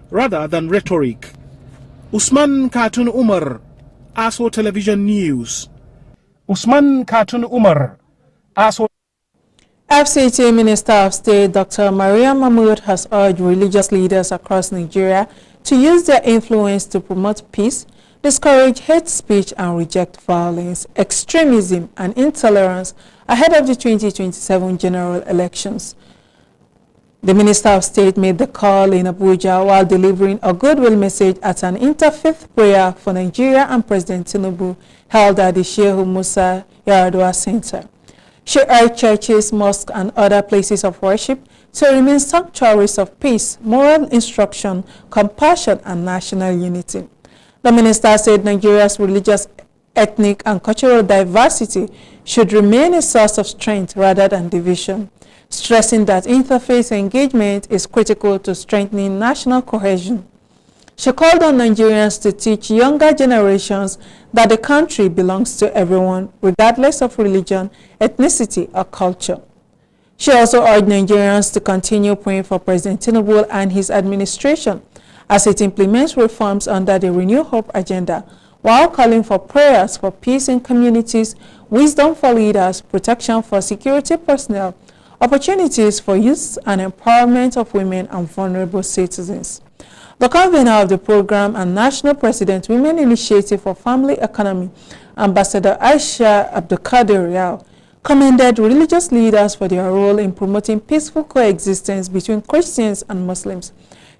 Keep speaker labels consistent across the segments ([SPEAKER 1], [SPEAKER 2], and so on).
[SPEAKER 1] rather than rhetoric. Usman Khatun Umar, Aso Television News. Usman Khatun Umar, Aso.
[SPEAKER 2] FCT Minister of State Dr. Maria Mahmood has urged religious leaders across Nigeria to use their influence to promote peace, discourage hate speech and reject violence, extremism and intolerance ahead of the 2027 general elections. The Minister of State made the call in Abuja while delivering a goodwill message at an interfaith prayer for Nigeria and President Tinubu held at the Shehu Musa Yaradua Center. She urged churches, mosques and other places of worship to remain sanctuaries of peace, moral instruction, compassion and national unity. The minister said Nigeria's religious, ethnic and cultural diversity should remain a source of strength rather than division, stressing that interfaith engagement is critical to strengthening national cohesion. She called on Nigerians to teach younger generations that the country belongs to everyone, regardless of religion, ethnicity, or culture. She also urged Nigerians to continue praying for President Tinubu and his administration as it implements reforms under the Renew Hope agenda, while calling for prayers for peace in communities, wisdom for leaders, protection for security personnel, opportunities for youth, and empowerment of women and vulnerable citizens. The convener of the program and National President Women Initiative for Family Economy, Ambassador Aisha Abdulkadir Rial, commended religious leaders for their role in promoting peaceful coexistence between Christians and Muslims.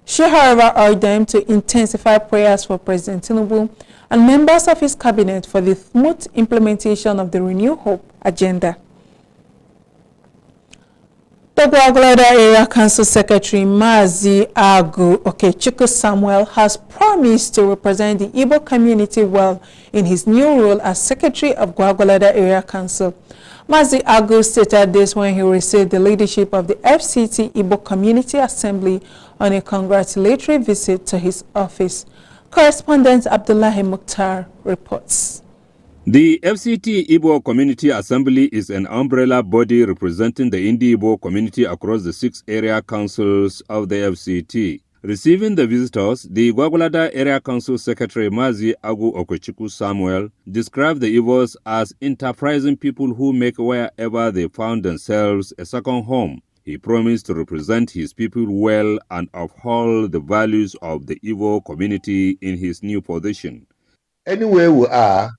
[SPEAKER 2] She, however, urged them to intensify prayers for President Tinubu and members of his cabinet for the smooth implementation of the Renew Hope agenda. The Gwagwalada Area Council Secretary Mazi Agu Okechukwu Samuel has promised to represent the Igbo community well in his new role as Secretary of Gwagwalada Area Council. Mazi Agu stated this when he received the leadership of the FCT Igbo Community Assembly on a congratulatory visit to his office. Correspondent Abdullahi Mukhtar reports.
[SPEAKER 3] The FCT Igbo Community Assembly is an umbrella body representing the Indi-Igbo community across the 6 area councils of the FCT. Receiving the visitors, the Gwagwalada Area Council Secretary Mazi Agu Okechukwu Samuel described the Igbos as enterprising people who make wherever they found themselves a second home. He promised to represent his people well and uphold the values of the Igbo community in his new position.
[SPEAKER 4] Anywhere we are,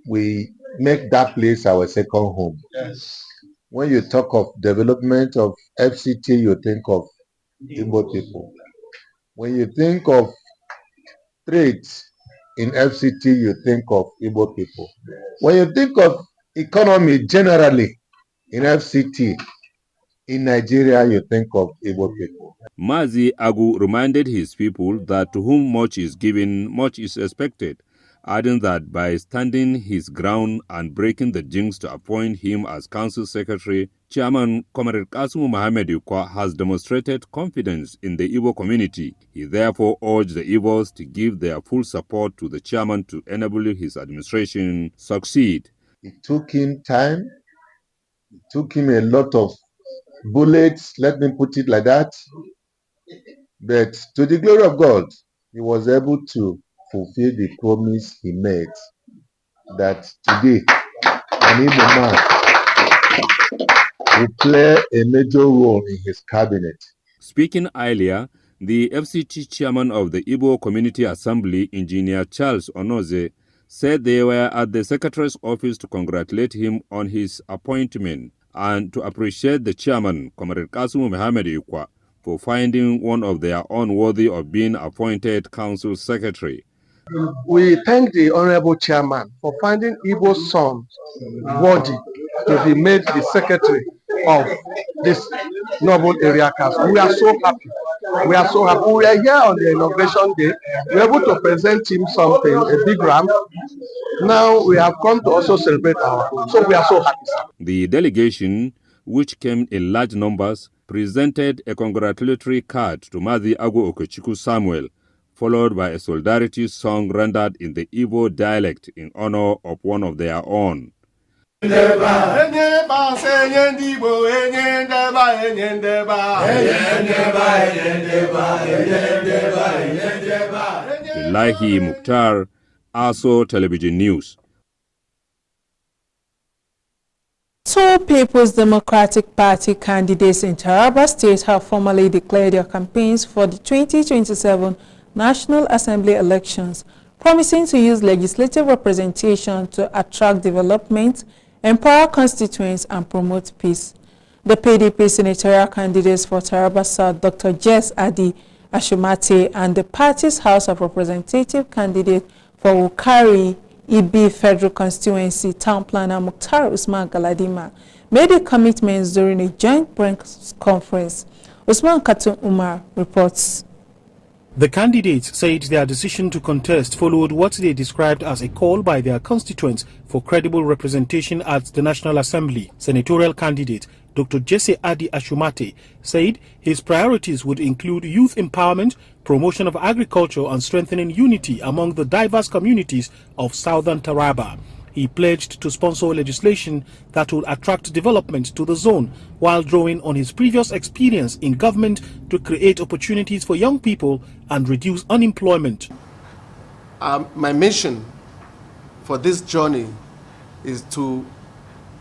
[SPEAKER 4] we make that place our second home. Yes. When you talk of development of FCT, you think of Igbo people. When you think of trades in FCT, you think of Igbo people. When you think of economy generally in FCT, in Nigeria, you think of Igbo people.
[SPEAKER 3] Mazi Agu reminded his people that to whom much is given, much is expected, adding that by standing his ground and breaking the jinx to appoint him as Council Secretary, Chairman Comrade Kasumu Mohammed Yukwa has demonstrated confidence in the Igbo community. He therefore urged the Igbos to give their full support to the chairman to enable his administration succeed.
[SPEAKER 4] It took him time, it took him a lot of bullets, let me put it like that, but to the glory of God, he was able to fulfill the promise he made that today an Igbo man will play a major role in his cabinet.
[SPEAKER 3] Speaking earlier, the FCT chairman of the Igbo Community Assembly, Engineer Charles Onoze, said they were at the Secretary's office to congratulate him on his appointment and to appreciate the chairman, Comrade Kasumu Mohammed Yukwa, for finding one of their own worthy of being appointed Council Secretary.
[SPEAKER 5] We thank the Honorable Chairman for finding Igbo's son worthy to be made the Secretary of this noble area council. We are so happy. We are so happy. We are here on the inauguration day. We were able to present him something, a big ram. Now we have come to also celebrate our own. So we are so happy, sir.
[SPEAKER 3] The delegation, which came in large numbers, presented a congratulatory card to Mazi Agu Okechukwu Samuel, followed by a solidarity song rendered in the Igbo dialect in honor of one of their own. Bilahi Mukhtar, Aso Television News.
[SPEAKER 2] Two People's Democratic Party candidates in Taraba State have formally declared their campaigns for the 2027 National Assembly elections, promising to use legislative representation to attract development, empower constituents, and promote peace. The PDP senatorial candidates for Taraba South, Dr. Jess Adi Ashumate, and the party's House of Representative candidate for Wukari Ibi Federal Constituency Town Planner Mukhtar Usman Galadima made the commitments during a joint press conference. Usman Katun Umar reports.
[SPEAKER 1] The candidates said their decision to contest followed what they described as a call by their constituents for credible representation at the National Assembly. Senatorial candidate Dr. Jesse Adi Ashumate said his priorities would include youth empowerment, promotion of agriculture, and strengthening unity among the diverse communities of southern Taraba. He pledged to sponsor legislation that would attract development to the zone while drawing on his previous experience in government to create opportunities for young people and reduce unemployment.
[SPEAKER 5] My mission for this journey is to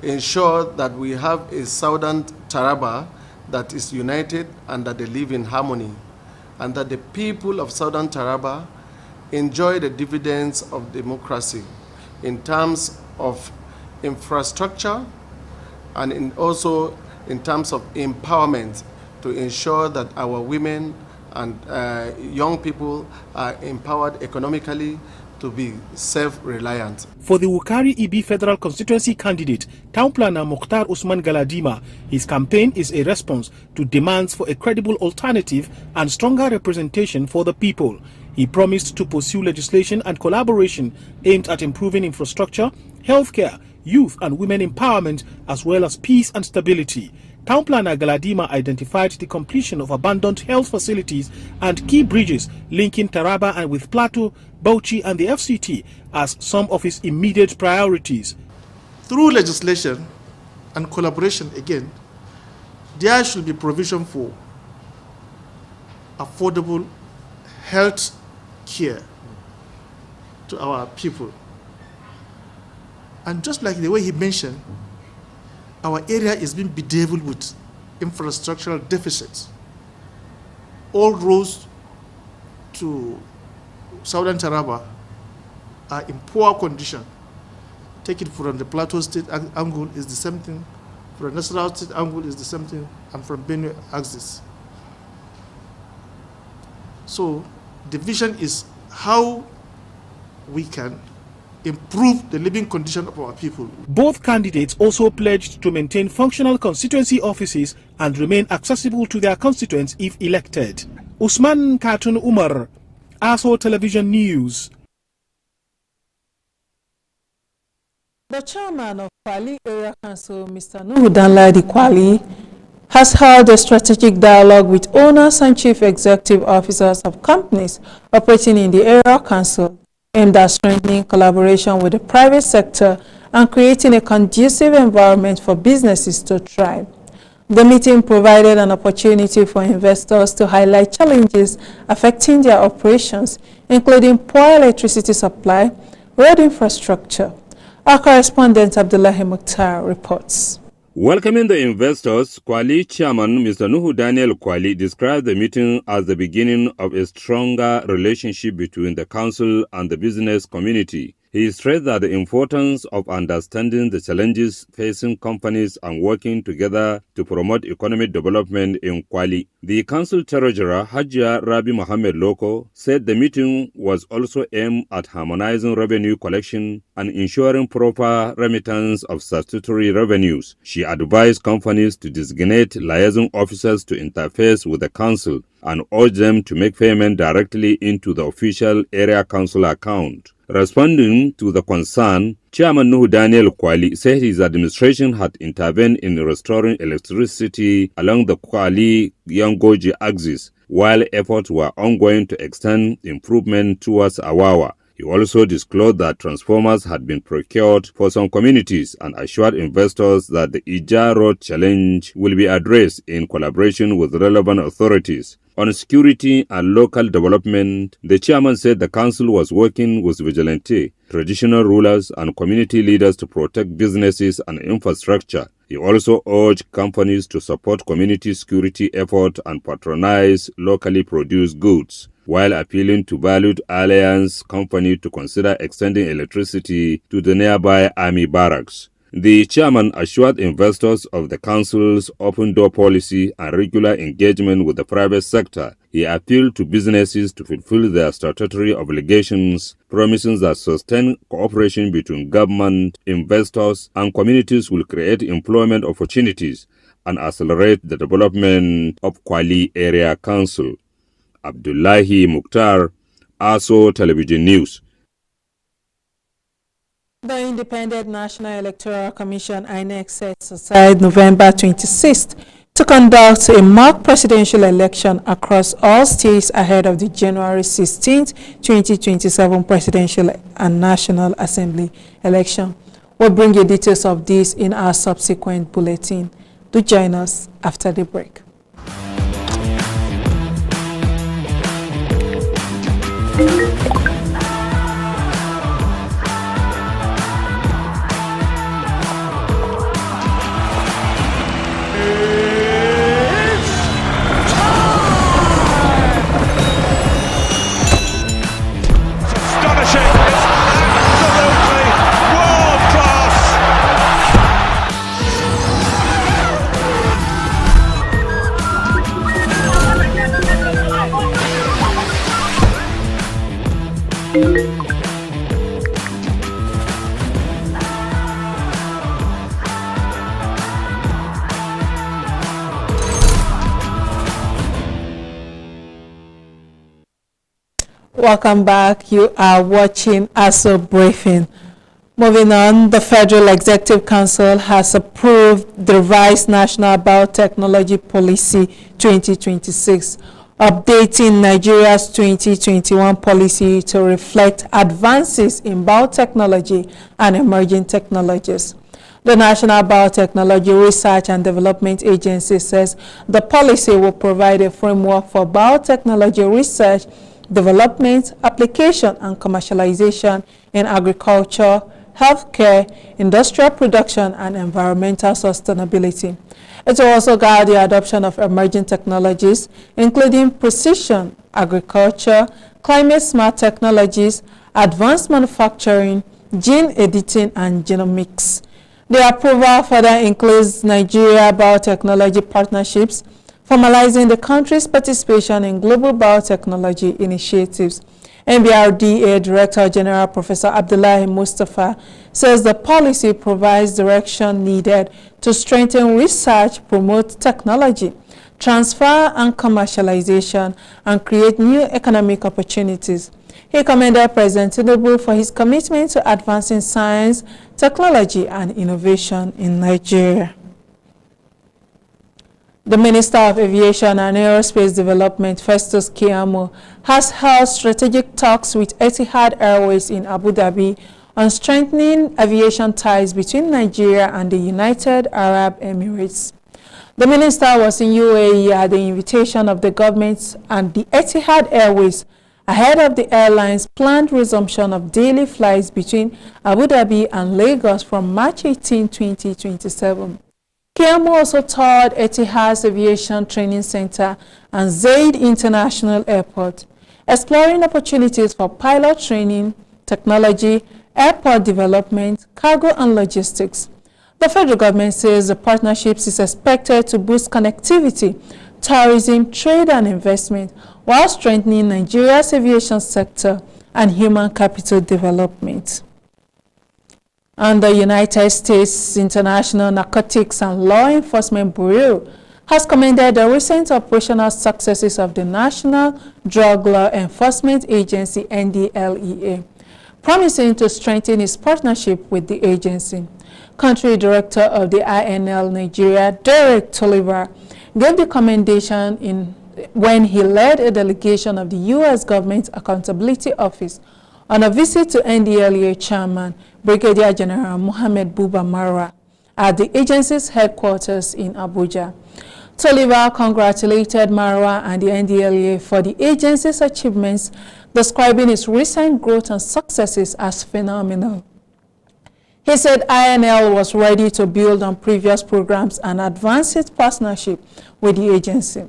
[SPEAKER 5] ensure that we have a southern Taraba that is united and that they live in harmony, and that the people of southern Taraba enjoy the dividends of democracy in terms of infrastructure and also in terms of empowerment, to ensure that our women and young people are empowered economically to be self-reliant.
[SPEAKER 1] For the Wukari Ibi Federal Constituency candidate, Town Planner Mukhtar Usman Galadima, his campaign is a response to demands for a credible alternative and stronger representation for the people. He promised to pursue legislation and collaboration aimed at improving infrastructure, healthcare, youth and women empowerment, as well as peace and stability. Town Planner Galadima identified the completion of abandoned health facilities and key bridges linking Taraba and with Plateau, Bauchi and the FCT as some of his immediate priorities.
[SPEAKER 6] Through legislation and collaboration again, there should be provision for affordable health care to our people. And just like the way he mentioned, our area is being bedeviled with infrastructural deficits. All roads to southern Taraba are in poor condition. Take it from the Plateau State angle is the same thing, from the Nasarawa State angle is the same thing, and from Benue axis. So the vision is how we can improve the living condition of our people.
[SPEAKER 1] Both candidates also pledged to maintain functional constituency offices and remain accessible to their constituents if elected. Usman Katun Umar, Aso Television News.
[SPEAKER 2] The chairman of Kwali Area Council, Mr. Nuhu Danladi Kwali, has held a strategic dialogue with owners and chief executive officers of companies operating in the area council, aimed at strengthening collaboration with the private sector and creating a conducive environment for businesses to thrive. The meeting provided an opportunity for investors to highlight challenges affecting their operations, including poor electricity supply, road infrastructure. Our correspondent Abdullahi Mukhtar reports.
[SPEAKER 3] Welcoming the investors, Kwali Chairman Mr. Nuhu Daniel Kwali described the meeting as the beginning of a stronger relationship between the council and the business community. He stressed that the importance of understanding the challenges facing companies and working together to promote economic development in Kwali. The council treasurer, Hajia Rabi Mohammed Loko, said the meeting was also aimed at harmonizing revenue collection and ensuring proper remittance of statutory revenues. She advised companies to designate liaison officers to interface with the council and urged them to make payment directly into the official area council account. Responding to the concern, Chairman Nuhu Daniel Kwali said his administration had intervened in restoring electricity along the Kwali-Yangoji axis, while efforts were ongoing to extend improvement towards Awawa. He also disclosed that transformers had been procured for some communities and assured investors that the Ija Road challenge will be addressed in collaboration with relevant authorities. On security and local development, the chairman said the council was working with vigilante, traditional rulers and community leaders to protect businesses and infrastructure. He also urged companies to support community security efforts and patronize locally produced goods, while appealing to valued alliance companies to consider extending electricity to the nearby army barracks. The chairman assured investors of the council's open door policy and regular engagement with the private sector. He appealed to businesses to fulfill their statutory obligations, promising that sustained cooperation between government, investors, and communities will create employment opportunities and accelerate the development of Kwali Area Council. Abdullahi Mukhtar, Aso Television News.
[SPEAKER 2] The Independent National Electoral Commission (INEC) sets aside November 26th to conduct a mock presidential election across all states ahead of the January 16th, 2027 presidential and National Assembly election. We'll bring you details of this in our subsequent bulletin. Do join us after the break. Welcome back. You are watching Aso Briefing. Moving on, the Federal Executive Council has approved the revised National Biotechnology Policy 2026, updating Nigeria's 2021 policy to reflect advances in biotechnology and emerging technologies. The National Biotechnology Research and Development Agency says the policy will provide a framework for biotechnology research, development, application, and commercialization in agriculture, healthcare, industrial production, and environmental sustainability. It will also guide the adoption of emerging technologies, including precision agriculture, climate-smart technologies, advanced manufacturing, gene editing, and genomics. The approval further includes Nigeria biotechnology partnerships, formalizing the country's participation in global biotechnology initiatives. NBRDA Director General Professor Abdullahi Mustafa says the policy provides direction needed to strengthen research, promote technology, transfer and commercialization, and create new economic opportunities. He commended President Tinubu for his commitment to advancing science, technology, and innovation in Nigeria. The Minister of Aviation and Aerospace Development, Festus Keyamo, has held strategic talks with Etihad Airways in Abu Dhabi on strengthening aviation ties between Nigeria and the United Arab Emirates. The minister was in UAE at the invitation of the government and the Etihad Airways ahead of the airline's planned resumption of daily flights between Abu Dhabi and Lagos from March 18, 2027. Keyamo also toured Etihad's Aviation Training Center and Zaid International Airport, exploring opportunities for pilot training, technology, airport development, cargo and logistics. The federal government says the partnerships is expected to boost connectivity, tourism, trade and investment, while strengthening Nigeria's aviation sector and human capital development. And the United States International Narcotics and Law Enforcement Bureau has commended the recent operational successes of the National Drug Law Enforcement Agency, NDLEA, promising to strengthen its partnership with the agency. Country Director of the INL Nigeria, Derek Tolliver, gave the commendation when he led a delegation of the U.S. Government Accountability Office on a visit to NDLEA Chairman Brigadier General Mohammed Buba Marwa at the agency's headquarters in Abuja. Toliver congratulated Marwa and the NDLEA for the agency's achievements, describing its recent growth and successes as phenomenal. He said INL was ready to build on previous programs and advance its partnership with the agency.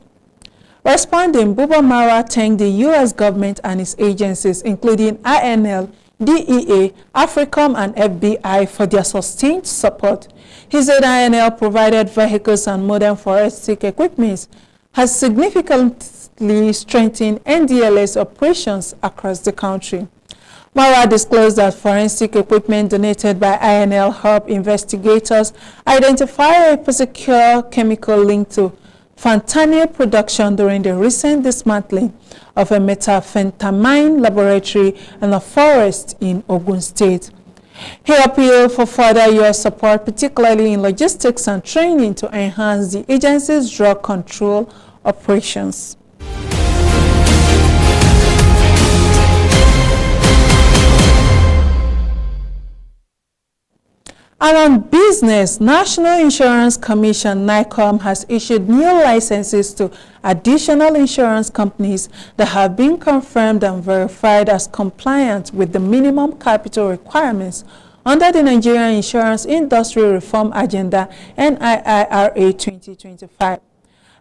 [SPEAKER 2] Responding, Buba Marwa thanked the U.S. government and its agencies, including INL, DEA, AFRICOM, and FBI, for their sustained support. He said INL provided vehicles and modern forensic equipment, has significantly strengthened NDLA's operations across the country. Marwa disclosed that forensic equipment donated by INL helped investigators identify a particular chemical linked to fentanyl production during the recent dismantling of a methamphetamine laboratory in a forest in Ogun State. He appealed for further U.S. support, particularly in logistics and training, to enhance the agency's drug control operations. And on business, National Insurance Commission (NICOM) has issued new licenses to additional insurance companies that have been confirmed and verified as compliant with the minimum capital requirements under the Nigerian Insurance Industry Reform Agenda (NIIRA) 2025.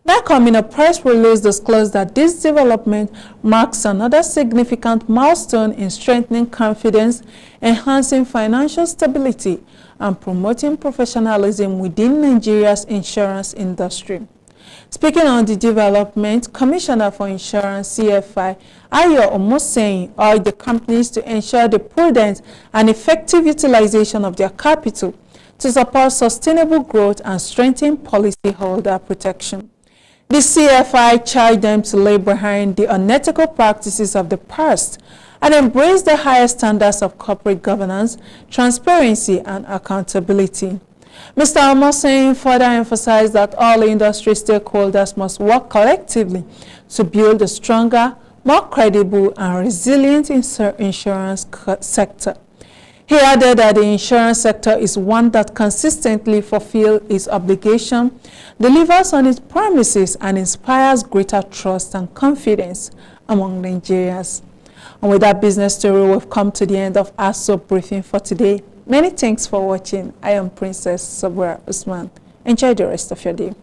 [SPEAKER 2] NICOM, in a press release, disclosed that this development marks another significant milestone in strengthening confidence, enhancing financial stability, and promoting professionalism within Nigeria's insurance industry. Speaking on the development, Commissioner for Insurance CFI Ayo Omoseyin urged the companies to ensure the prudent and effective utilization of their capital to support sustainable growth and strengthen policyholder protection. The CFI charged them to lay behind the unethical practices of the past and embrace the highest standards of corporate governance, transparency, and accountability. Mr. Omoseyin further emphasized that all industry stakeholders must work collectively to build a stronger, more credible, and resilient insurance sector. He added that the insurance sector is one that consistently fulfills its obligation, delivers on its promises, and inspires greater trust and confidence among Nigerians. And with that business story, we've come to the end of Aso Briefing for today. Many thanks for watching. I am Princess Sabura Usman. Enjoy the rest of your day.